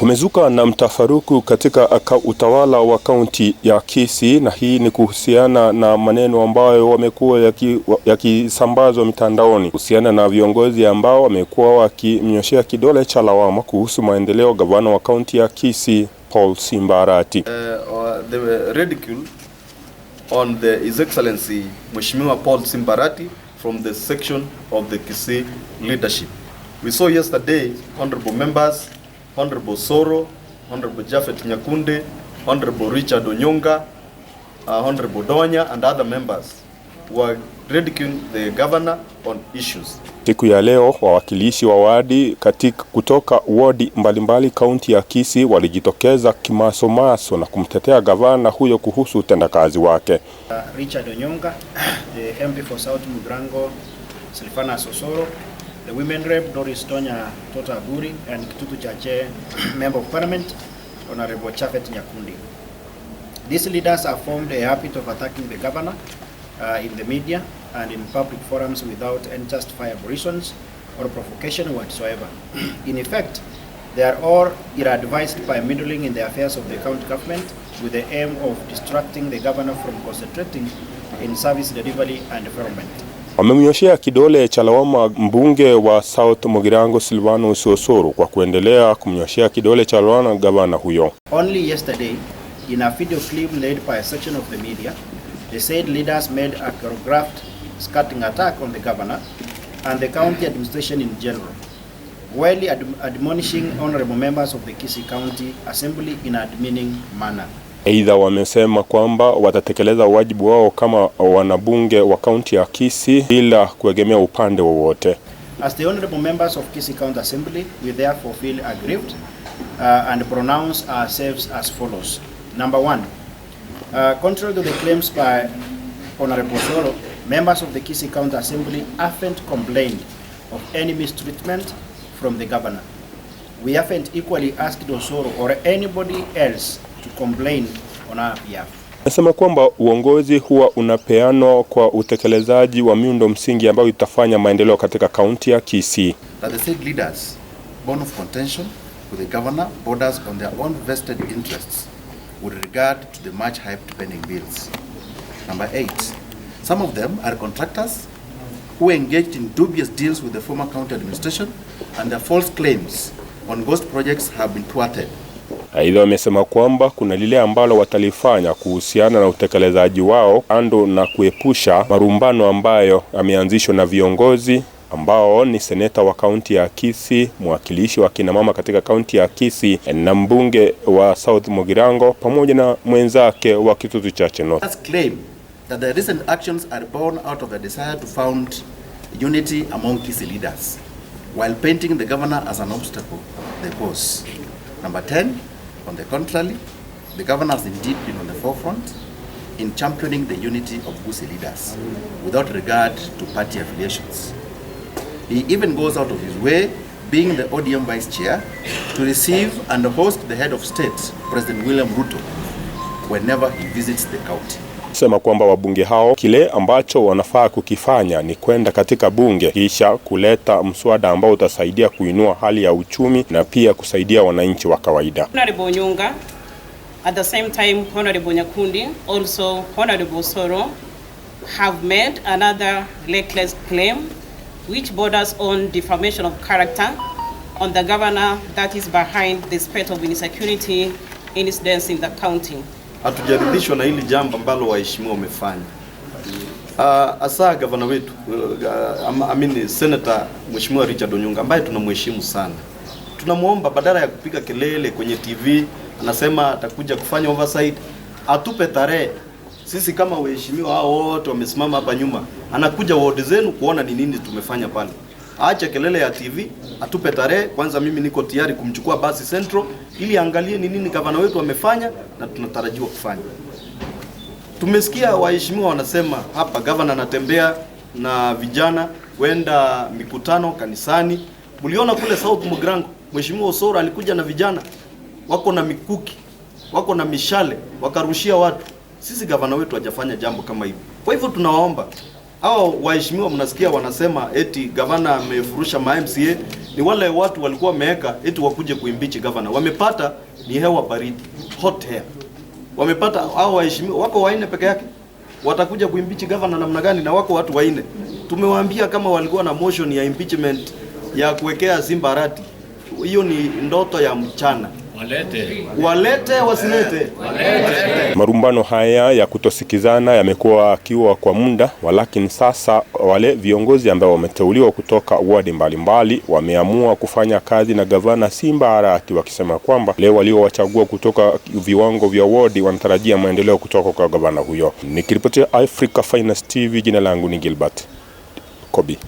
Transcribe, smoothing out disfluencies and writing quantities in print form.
Kumezuka na mtafaruku katika utawala wa kaunti ya Kisii, na hii ni kuhusiana na maneno ambayo wamekuwa yakisambazwa mitandaoni kuhusiana na viongozi ambao wamekuwa wakimnyoshea kidole cha lawama kuhusu maendeleo gavana wa kaunti ya Kisii Paul ARATI. The ridicule on His Excellency Mheshimiwa Paul ARATI from the section of the Kisii leadership. We saw yesterday honorable members, Honorable Osoro, Honorable Japheth Honorable Richard Donya, Honorable Donya and other members were ridiculing the governor on issues. Siku ya leo wawakilishi wa wadi kutoka wadi mbalimbali kaunti ya Kisii walijitokeza kimasomaso na kumtetea gavana huyo kuhusu utendakazi wake. Richard Donya, the MP for South Mugrango, Osoro, the women rep Donya and Kitutu Chache, Member of Parliament, Honorable Japheth. These leaders are formed a habit of attacking the governor in the media and in public forums without any justifiable reasons or provocation whatsoever. In effect, they are all ill-advised by meddling in the affairs of the county government with the aim of distracting the governor from concentrating in service delivery and development. Wamemnyoshea kidole cha lawama mbunge wa South Mugrango Osoro kwa kuendelea kumnyoshea kidole cha lawama gavana huyo. Only yesterday, in a video clip led by a section of the media, the said leaders made a choreographed scathing attack on the governor and the county administration in general, while admonishing honorable members of the Kisii County Assembly in a demeaning manner. Aidha wamesema kwamba watatekeleza wajibu wao kama wanabunge wa kaunti ya Kisii bila kuegemea upande wowote. As the honorable members of Kisii County Assembly, we therefore feel aggrieved and pronounce ourselves as follows. Number one, contrary to the claims by Honorable Osoro, members of the Kisii County Assembly haven't complained of any mistreatment from the governor. We haven't equally asked Osoro or anybody else to complain on our behalf. Nasema kwamba uongozi huwa unapeanwa kwa utekelezaji wa miundo msingi ambayo itafanya maendeleo katika kaunti ya Kisii. That the state leaders, born of contention with the governor, borders on their own vested interests with regard to the much hyped pending bills. Number 8, some of them are contractors who engaged in dubious deals with the former county administration, and their false claims on ghost projects have been thwarted. Aidha wamesema kwamba kuna lile ambalo watalifanya kuhusiana na utekelezaji wao ando na kuepusha marumbano ambayo yameanzishwa na viongozi ambao ni seneta wa kaunti ya Kisii, mwakilishi wa kina mama katika kaunti ya Kisii na mbunge wa South Mugrango pamoja na mwenzake wa Kitutu Chache North. Claim that the recent actions are born out of the desire to found unity among Kisii leaders while painting the governor as an obstacle to the cause. Number 10, on the contrary, the governor has indeed been on the forefront in championing the unity of Kisii leaders without regard to party affiliations. He even goes out of his way, being the ODM vice chair, to receive and host the head of state, President William Ruto, whenever he visits the county. Sema kwamba wabunge hao kile ambacho wanafaa kukifanya ni kwenda katika bunge kisha kuleta mswada ambao utasaidia kuinua hali ya uchumi na pia kusaidia wananchi wa kawaida. Honorable Nyonga, at the same time Honorable Nyakundi, also Honorable Osoro have made another reckless claim which borders on defamation of character on the governor that is behind the spate of insecurity incidents in the county. Hatujaridhishwa na hili jambo ambalo waheshimiwa wamefanya. Asa gavana wetu, Senator Mheshimiwa Richard Donya ambaye tunamheshimu sana. Tunamuomba badala ya kupiga kelele kwenye TV, anasema atakuja kufanya oversight, atupe tarehe. Sisi kama waheshimiwa hao wote wamesimama hapa nyuma, anakuja ward zenu kuona ni nini tumefanya pale. Aache kelele ya TV, atupe tarehe. Kwanza mimi niko tayari kumchukua basi Central ili angalie ni nini gavana wetu amefanya na tunatarajiwa kufanya. Tumesikia waheshimiwa wanasema hapa gavana anatembea na vijana kwenda mikutano kanisani. Mliona kule South Mugrango, Mheshimiwa Osoro alikuja na vijana wako na mikuki, wako na mishale, wakarushia watu. Sisi gavana wetu hajafanya jambo kama hili. Kwa hivyo tunawaomba hao waheshimiwa, mnasikia wanasema eti gavana amefurusha ma MCA ni wale watu walikuwa wameweka eti wakuje kuimpeach governor. Wamepata ni hewa baridi, hot air. Wamepata hao waheshimiwa wako waine peke yake. Watakuja kuimpeach governor namna gani na wako watu waine? Tumewaambia kama walikuwa na motion ya impeachment ya kuwekea Simba ARATI, hiyo ni ndoto ya mchana. Walete wasilete. Marumbano haya ya kutosikizana yamekuwa akiwa kwa muda, walakini sasa wale viongozi ambao wameteuliwa kutoka wadi mbalimbali wameamua kufanya kazi na gavana Simba ARATI, wakisema kwamba leo waliowachagua kutoka viwango vya wadi wanatarajia maendeleo kutoka kwa gavana huyo. Nikiripotia Africa Finest TV, jina langu ni Gilbert Kobi.